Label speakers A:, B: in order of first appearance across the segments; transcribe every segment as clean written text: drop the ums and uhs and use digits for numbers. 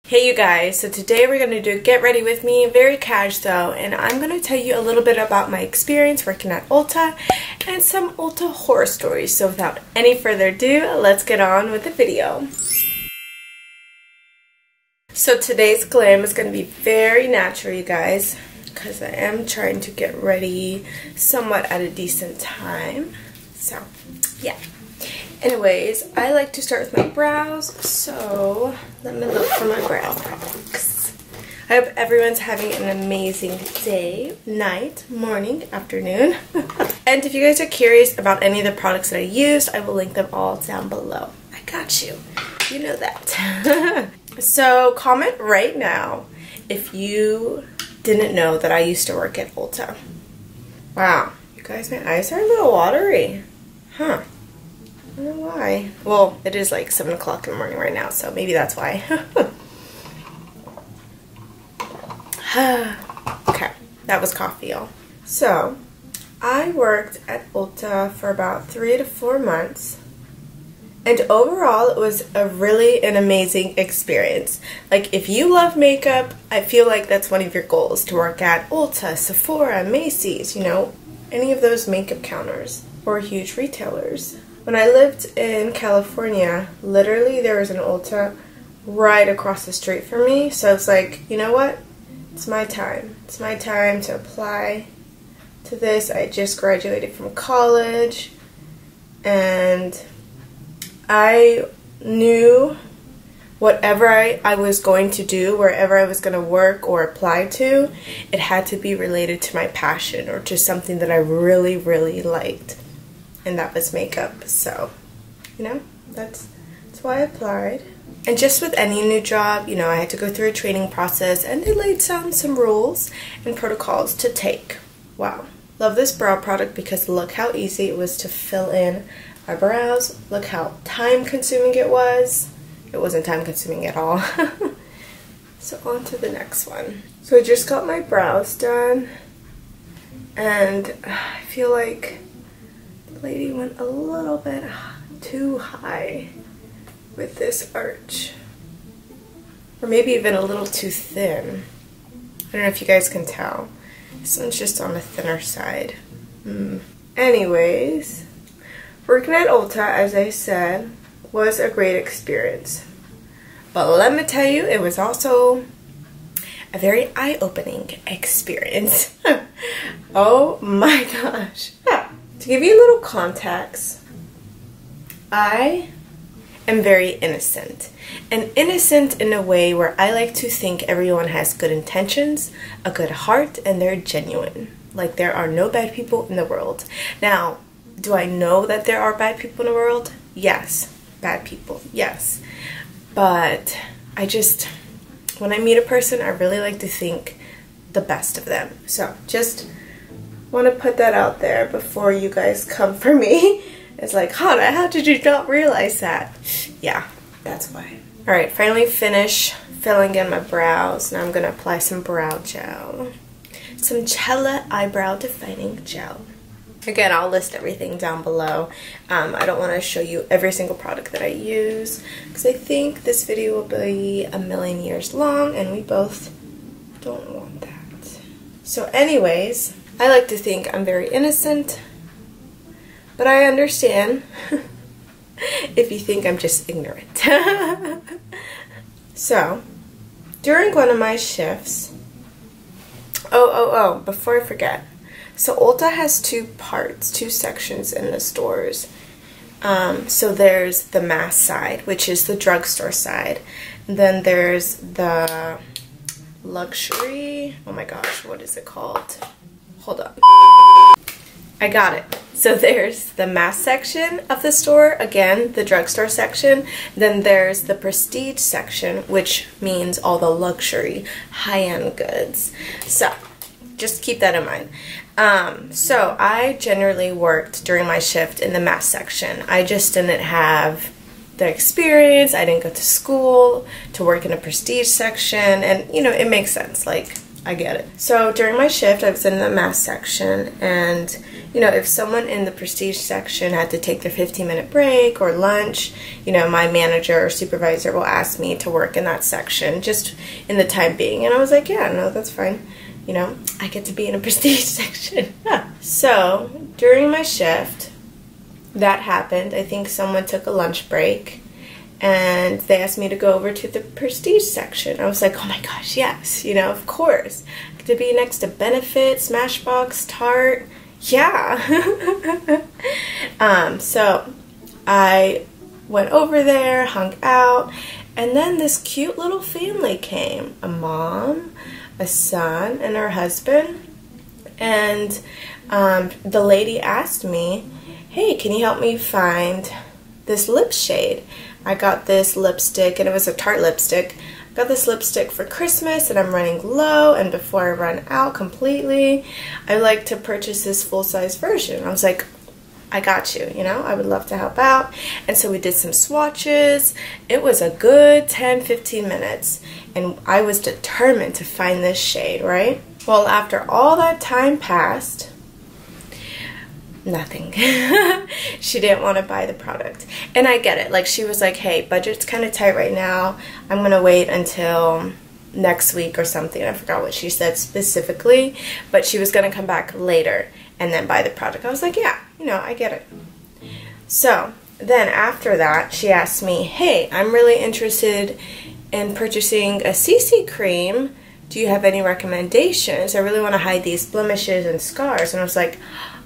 A: Hey you guys, so today we're going to do Get Ready With Me, very cash though, and I'm going to tell you a little bit about my experience working at Ulta and some Ulta horror stories. So without any further ado, let's get on with the video. So today's glam is going to be very natural, you guys, because I am trying to get ready somewhat at a decent time. So yeah. Anyways, I like to start with my brows, so let me look for my brow products. I hope everyone's having an amazing day, night, morning, afternoon. And if you guys are curious about any of the products that I used, I will link them all down below. I got you. You know that. So comment right now if you didn't know that I used to work at Ulta. Wow, you guys, my eyes are a little watery. Huh. I don't know why. Well, it is like 7 o'clock in the morning right now, so maybe that's why. Okay, that was coffee, y'all. So, I worked at Ulta for about 3 to 4 months. And overall, it was an amazing experience. Like, if you love makeup, I feel like that's one of your goals, to work at Ulta, Sephora, Macy's, you know, any of those makeup counters or huge retailers. When I lived in California, literally there was an Ulta right across the street from me. So it's like, you know what? It's my time. It's my time to apply to this. I just graduated from college and I knew whatever I was going to do, wherever I was going to work or apply to, it had to be related to my passion or to something that I really, really liked. And that was makeup, so, you know, that's why I applied. And just with any new job, you know, I had to go through a training process, and they laid down some rules and protocols to take. Wow. Love this brow product because look how easy it was to fill in my brows. Look how time-consuming it was. It wasn't time-consuming at all. So on to the next one. So I just got my brows done, and I feel like lady went a little bit too high with this arch, or maybe even a little too thin. I don't know if you guys can tell. This one's just on the thinner side. Anyways, working at Ulta, as I said, was a great experience, but let me tell you, it was also a very eye-opening experience. Oh my gosh. To give you a little context, I am very innocent. And innocent in a way where I like to think everyone has good intentions, a good heart, and they're genuine. Like, there are no bad people in the world. Now, do I know that there are bad people in the world? Yes. Bad people, yes. But when I meet a person, I really like to think the best of them. So, just want to put that out there before you guys come for me. It's like, Hana, how did you not realize that? Yeah, that's why. Alright, finally finished filling in my brows. Now I'm going to apply some brow gel. Some Cella Eyebrow Defining Gel. Again, I'll list everything down below. I don't want to show you every single product that I use, because I think this video will be a million years long, and we both don't want that. So anyways, I like to think I'm very innocent, but I understand if you think I'm just ignorant. So, during one of my shifts, before I forget, so Ulta has two sections in the stores. So there's the mass side, which is the drugstore side, and then there's the luxury, oh my gosh, what is it called? Hold up. I got it. So there's the mass section of the store, again, the drugstore section. Then there's the prestige section, which means all the luxury, high-end goods. So just keep that in mind. So I generally worked during my shift in the mass section. I just didn't have the experience. I didn't go to school to work in a prestige section, and you know, it makes sense. Like, I get it. So during my shift, I was in the mass section, and you know, if someone in the prestige section had to take their 15-minute break or lunch, you know, my manager or supervisor will ask me to work in that section just in the time being. And I was like, yeah, no, that's fine. You know, I get to be in a prestige section. So during my shift, that happened. I think someone took a lunch break and they asked me to go over to the prestige section. I was like, oh my gosh, yes, you know, of course. I get to be next to Benefit, Smashbox, Tarte. Yeah. So I went over there, hung out, and then this cute little family came. A mom, a son, and her husband. And the lady asked me, hey, can you help me find this lip shade? I got this lipstick, and it was a Tarte lipstick. I got this lipstick for Christmas, and I'm running low, and before I run out completely, I like to purchase this full-size version. I was like, I got you, you know, I would love to help out. And so we did some swatches. It was a good 10-15 minutes, and I was determined to find this shade, right? Well, after all that time passed, nothing. She didn't want to buy the product. And I get it. Like, she was like, hey, budget's kind of tight right now. I'm going to wait until next week or something. I forgot what she said specifically, but she was going to come back later and then buy the product. I was like, yeah, you know, I get it. So then after that, she asked me, hey, I'm really interested in purchasing a CC cream. Do you have any recommendations? I really want to hide these blemishes and scars. And I was like,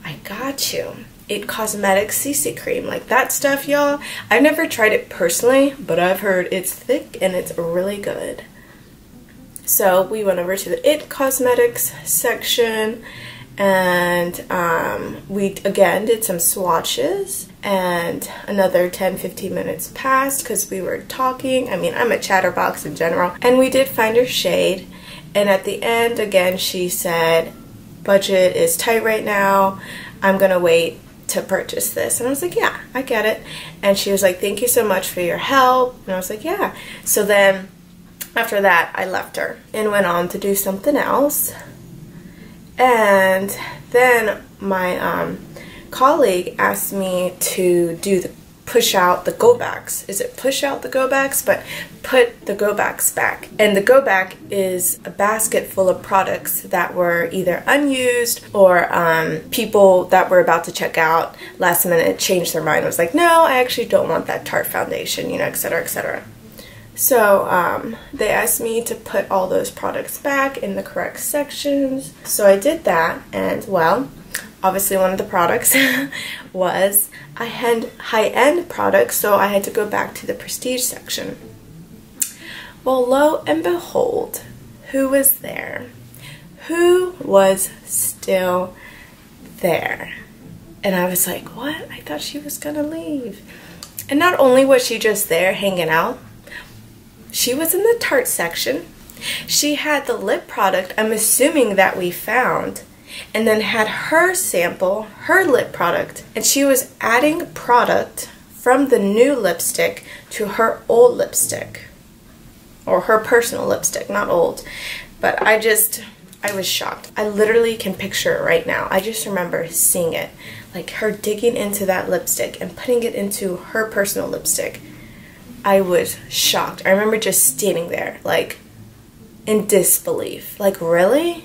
A: I got you. It Cosmetics CC cream. Like, that stuff, y'all. I've never tried it personally, but I've heard it's thick and it's really good. So we went over to the It Cosmetics section, and we again did some swatches, and another 10-15 minutes passed because we were talking. I mean, I'm a chatterbox in general. And we did find her shade, and at the end, again, she said, budget is tight right now. I'm gonna wait to purchase this. And I was like, yeah, I get it. And she was like, thank you so much for your help. And I was like, yeah. So then after that, I left her and went on to do something else. And then my colleague asked me to do the push out the go backs. Is it push out the go backs? But put the go backs back. And the go back is a basket full of products that were either unused or people that were about to check out last minute changed their mind. Was like, no, I actually don't want that Tarte foundation, you know, etc., etc. So they asked me to put all those products back in the correct sections. So I did that, and well, obviously one of the products was a high-end product, so I had to go back to the prestige section. Well, lo and behold, who was there? Who was still there? And I was like, what? I thought she was gonna leave. And not only was she just there hanging out, she was in the Tarte section. She had the lip product, I'm assuming that we found, and then had her sample, her lip product, and she was adding product from the new lipstick to her old lipstick, or her personal lipstick, not old. But I was shocked. I literally can picture it right now. I just remember seeing it, like her digging into that lipstick and putting it into her personal lipstick. I was shocked. I remember just standing there, like, in disbelief. Like, really?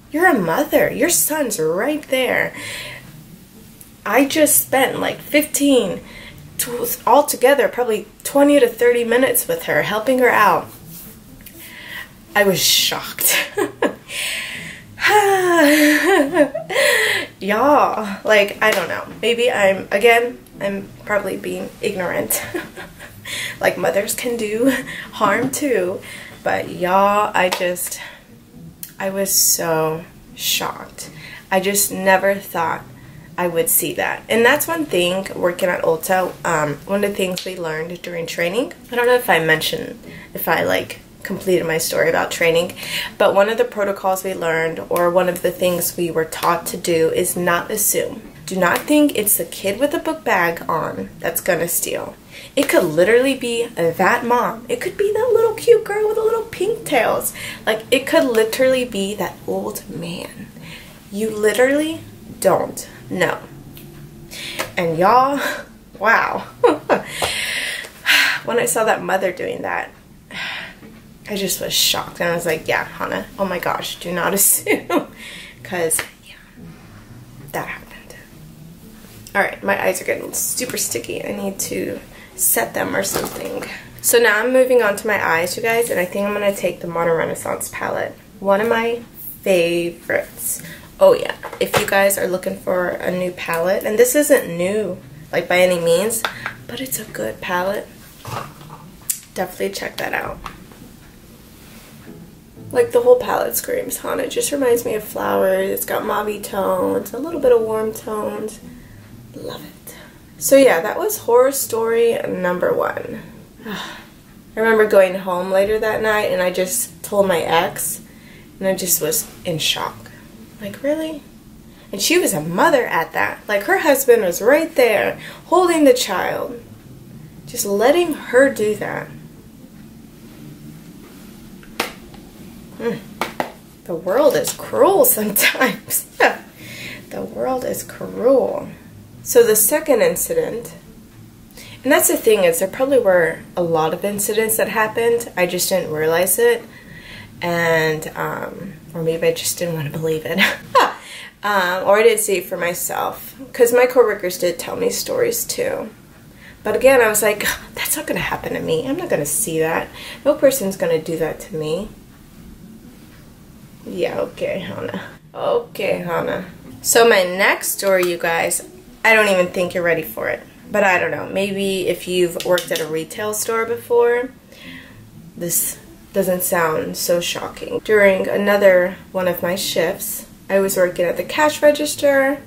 A: You're a mother. Your son's right there. I just spent like 15, altogether, probably 20 to 30 minutes with her, helping her out. I was shocked. Y'all, like, I don't know. Maybe I'm probably being ignorant. Like, mothers can do harm too. But y'all, I was so shocked. I just never thought I would see that. And that's one thing working at ULTA, one of the things we learned during training. I don't know if I mentioned, if I like completed my story about training, but one of the protocols we learned, or one of the things we were taught to do, is not assume. Do not think it's the kid with a book bag on that's gonna steal. It could literally be that mom. It could be that little cute girl with the little pink tails. Like, it could literally be that old man. You literally don't know. And y'all, wow. When I saw that mother doing that, I just was shocked. And I was like, yeah, Hana, oh my gosh, do not assume. Because, yeah, that happened. Alright, my eyes are getting super sticky. I need to set them or something. So now I'm moving on to my eyes, you guys, and I think I'm going to take the Modern Renaissance palette. One of my favorites. Oh yeah, if you guys are looking for a new palette, and this isn't new, like by any means, but it's a good palette, definitely check that out. Like, the whole palette screams Hana. It just reminds me of flowers. It's got mauve tones, a little bit of warm tones. Love it. So yeah, that was horror story number 1. I remember going home later that night and I just told my ex, and I just was in shock. Like, really? And she was a mother at that. Like, her husband was right there holding the child, just letting her do that. The world is cruel sometimes. The world is cruel. So the second incident, and that's the thing, is there probably were a lot of incidents that happened. I just didn't realize it. And, or maybe I just didn't want to believe it. Or I didn't see it for myself. Because my coworkers did tell me stories too. But again, I was like, that's not going to happen to me. I'm not going to see that. No person's going to do that to me. Yeah, okay, Hana. Okay, Hana. So my next story, you guys, I don't even think you're ready for it. But I don't know. Maybe if you've worked at a retail store before, this doesn't sound so shocking. During another one of my shifts, I was working at the cash register,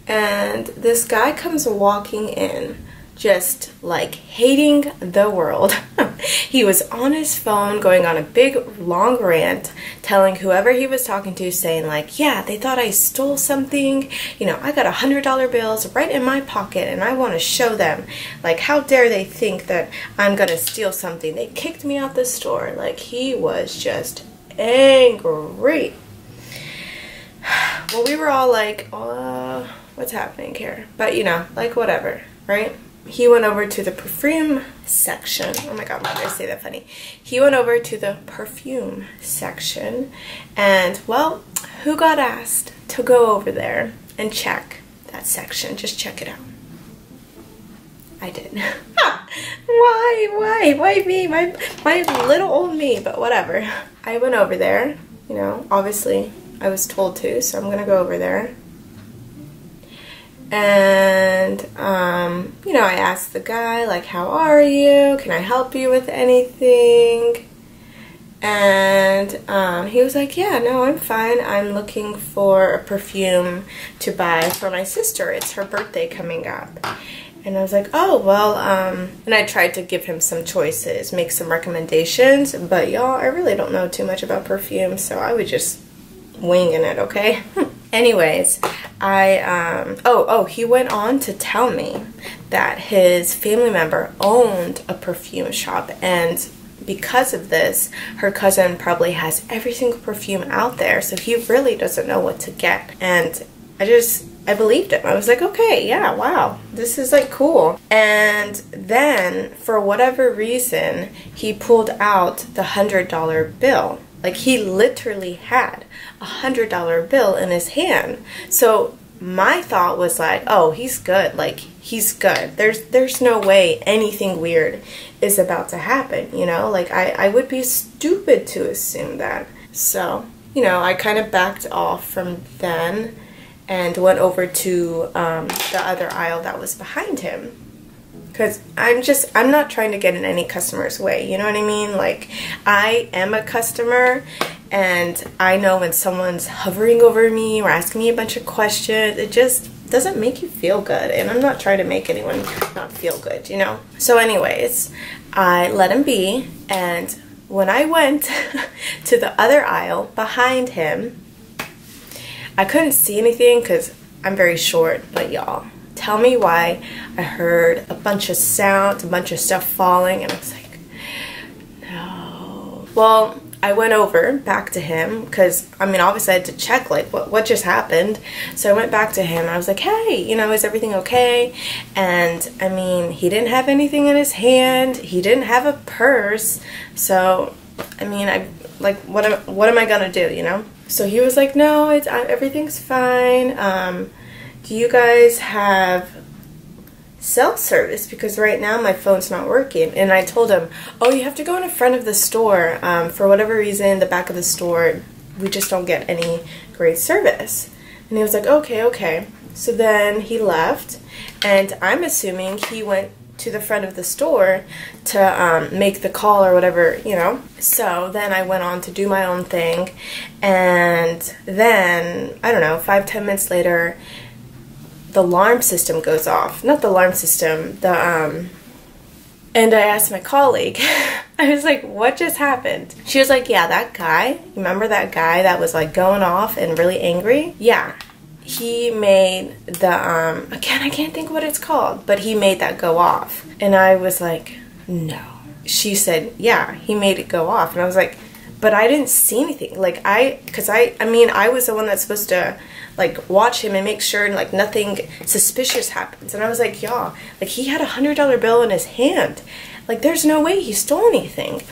A: and this guy comes walking in just like hating the world. He was on his phone going on a big long rant, telling whoever he was talking to, saying like, yeah, they thought I stole something, you know, I got $100 bills right in my pocket and I want to show them, like, how dare they think that I'm gonna steal something, they kicked me out the store. Like, he was just angry. Well, we were all like, what's happening here? But you know, like, whatever, right? He went over to the perfume section. Oh my god, why did I say that funny? He went over to the perfume section, and well, who got asked to go over there and check that section? Just check it out. I did. Why me? My little old me, but whatever. I went over there, you know, obviously I was told to, so I'm gonna go over there. And, you know, I asked the guy, like, how are you? Can I help you with anything? And he was like, yeah, no, I'm fine. I'm looking for a perfume to buy for my sister. It's her birthday coming up. And I was like, oh, well, and I tried to give him some choices, make some recommendations. But, y'all, I really don't know too much about perfume, so I was just winging it, okay? Anyways, he went on to tell me that his family member owned a perfume shop, and because of this, her cousin probably has every single perfume out there, so he really doesn't know what to get. And I believed him. I was like, okay, yeah, wow, this is like cool. And then, for whatever reason, he pulled out the $100 bill. Like, he literally had a $100 bill in his hand. So my thought was like, oh, he's good. Like, he's good. There's no way anything weird is about to happen, you know? Like, I would be stupid to assume that. So, you know, I kind of backed off from then and went over to the other aisle that was behind him. Because I'm not trying to get in any customer's way, you know what I mean? Like, I am a customer, and I know when someone's hovering over me or asking me a bunch of questions, it just doesn't make you feel good, and I'm not trying to make anyone not feel good, you know? So anyways, I let him be, and when I went to the other aisle behind him, I couldn't see anything because I'm very short, but y'all, tell me why I heard a bunch of sounds, a bunch of stuff falling, and I was like, no. Well, I went over back to him because, I mean, obviously I had to check, like, what just happened. So I went back to him and I was like, hey, you know, is everything okay? And, I mean, he didn't have anything in his hand. He didn't have a purse. So, I mean, what am I gonna do, you know? So he was like, no, everything's fine. Do you guys have cell service? Because right now my phone's not working. And I told him, oh, you have to go in the front of the store. For whatever reason, the back of the store, we just don't get any great service. And he was like, okay. So then he left, and I'm assuming he went to the front of the store to make the call or whatever, you know. So then I went on to do my own thing, and then, I don't know, 5-10 minutes later, the alarm system goes off. Not the alarm system, and I asked my colleague, I was like, what just happened? She was like, yeah, that guy, remember that guy that was like going off and really angry? Yeah, he made the, again, I can't think what it's called, but he made that go off. And I was like, no. She said, yeah, he made it go off. And I was like, but I didn't see anything. Like, because I mean, I was the one that's supposed to, like, watch him and make sure, like, nothing suspicious happens. And I was like, y'all, like, he had $100 bill in his hand. Like, there's no way he stole anything.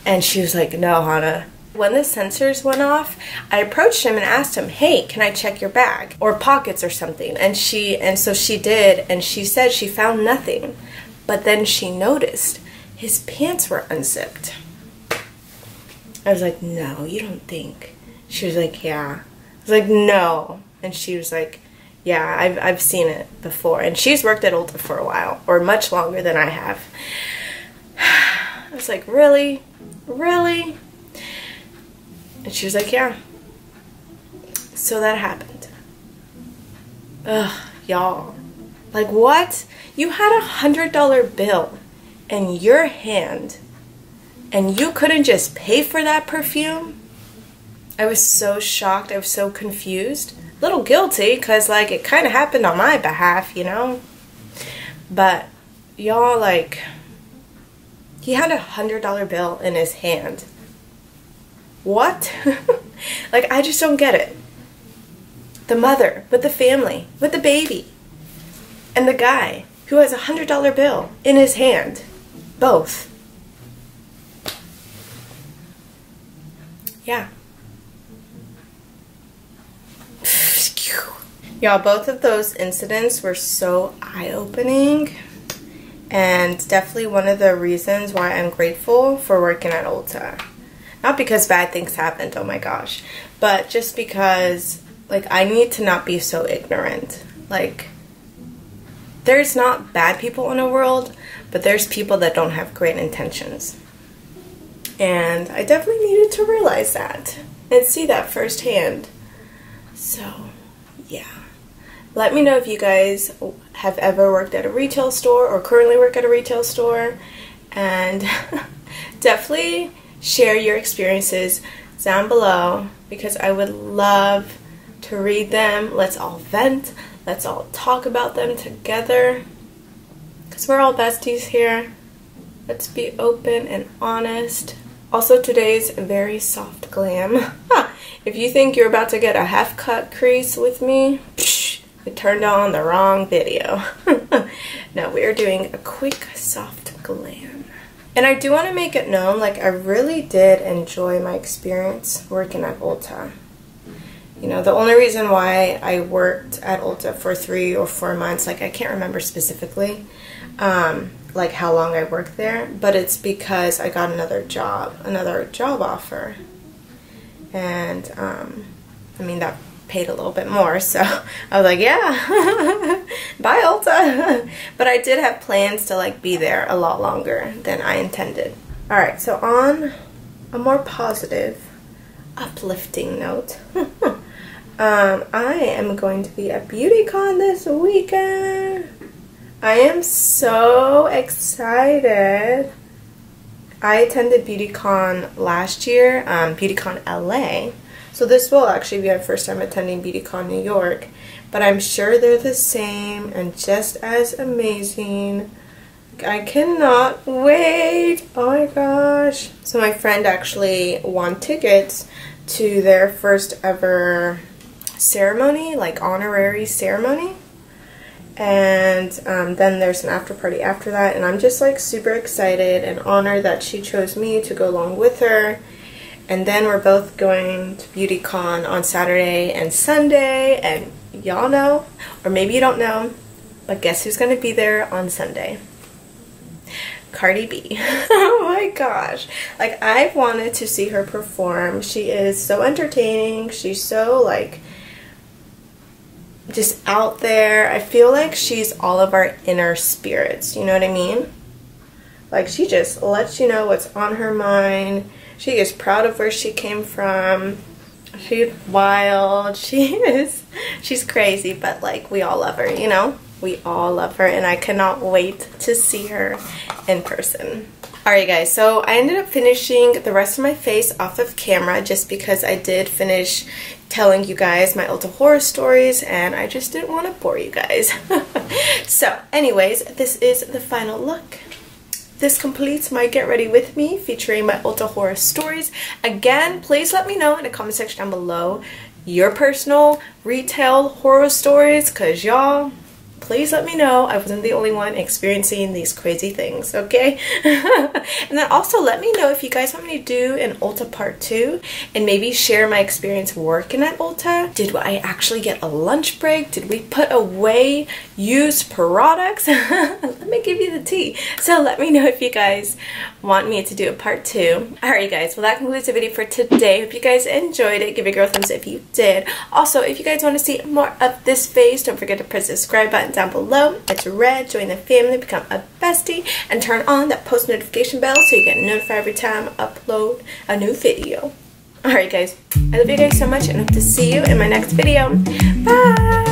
A: And she was like, no, Hana. When the sensors went off, I approached him and asked him, hey, can I check your bag or pockets or something? And so she did, and she said she found nothing. But then she noticed his pants were unzipped. I was like, no, you don't think? She was like, yeah. I was like, no. And she was like, yeah, I've seen it before. And she's worked at ULTA for a while, or much longer than I have. I was like, really? Really? And she was like, yeah. So that happened. Ugh, y'all. Like, what? You had $100 bill in your hand, and you couldn't just pay for that perfume? I was so shocked. I was so confused. A little guilty, because, like, it kind of happened on my behalf, you know? But, y'all, like, he had $100 bill in his hand. What? Like, I just don't get it. The mother, with the family, with the baby, and the guy who has $100 bill in his hand. Both. Yeah. Y'all, both of those incidents were so eye-opening, and definitely one of the reasons why I'm grateful for working at ULTA. Not because bad things happened, oh my gosh, but just because, like, I need to not be so ignorant. Like, there's not bad people in the world, but there's people that don't have great intentions. And I definitely needed to realize that and see that firsthand. So, yeah. Let me know if you guys have ever worked at a retail store or currently work at a retail store. And definitely share your experiences down below, because I would love to read them. Let's all vent. Let's all talk about them together, because we're all besties here. Let's be open and honest. Also, today's very soft glam. If you think you're about to get a half cut crease with me, you turned on the wrong video. No, we are doing a quick soft glam. And I do want to make it known, like, I really did enjoy my experience working at ULTA. You know, the only reason why I worked at ULTA for 3 or 4 months, like, I can't remember specifically, like, how long I worked there, but it's because I got another job offer. And, I mean, that paid a little bit more, so I was like, yeah, bye ULTA. But I did have plans to, like, be there a lot longer than I intended. Alright, so on a more positive, uplifting note, I am going to be at BeautyCon this weekend. I am so excited. I attended BeautyCon last year, BeautyCon LA. So this will actually be our first time attending BeautyCon New York. but I'm sure they're the same and just as amazing. I cannot wait. Oh my gosh. So my friend actually won tickets to their first ever ceremony, like honorary ceremony. And then there's an after party after that, and I'm just like super excited and honored that she chose me to go along with her. And then we're both going to BeautyCon on Saturday and Sunday, and y'all know, or maybe you don't know, but guess who's gonna be there on Sunday? Cardi B. Oh my gosh. Like, I've wanted to see her perform. She is so entertaining. She's so like just out there. I feel like she's all of our inner spirits, you know what I mean? Like, she just lets you know what's on her mind. She is proud of where she came from. She's wild. She's crazy, but like, we all love her, you know? We all love her, and I cannot wait to see her in person. Alright guys, so I ended up finishing the rest of my face off of camera just because I did finish telling you guys my ULTA horror stories and I just didn't want to bore you guys. So anyways, this is the final look. This completes my Get Ready With Me featuring my ULTA horror stories. Again, please let me know in the comment section down below your personal retail horror stories, because y'all, please let me know I wasn't the only one experiencing these crazy things, okay? And then also let me know if you guys want me to do an ULTA part 2 and maybe share my experience working at ULTA. Did I actually get a lunch break? Did we put away used products? Let me give you the tea. So let me know if you guys want me to do a part 2. Alright guys, well that concludes the video for today. Hope you guys enjoyed it. Give a girl a thumbs up if you did. Also, if you guys want to see more of this face, don't forget to press the subscribe button down below. It's red. Join the family, become a bestie, and turn on that post notification bell so you get notified every time I upload a new video. Alright guys, I love you guys so much and hope to see you in my next video. Bye!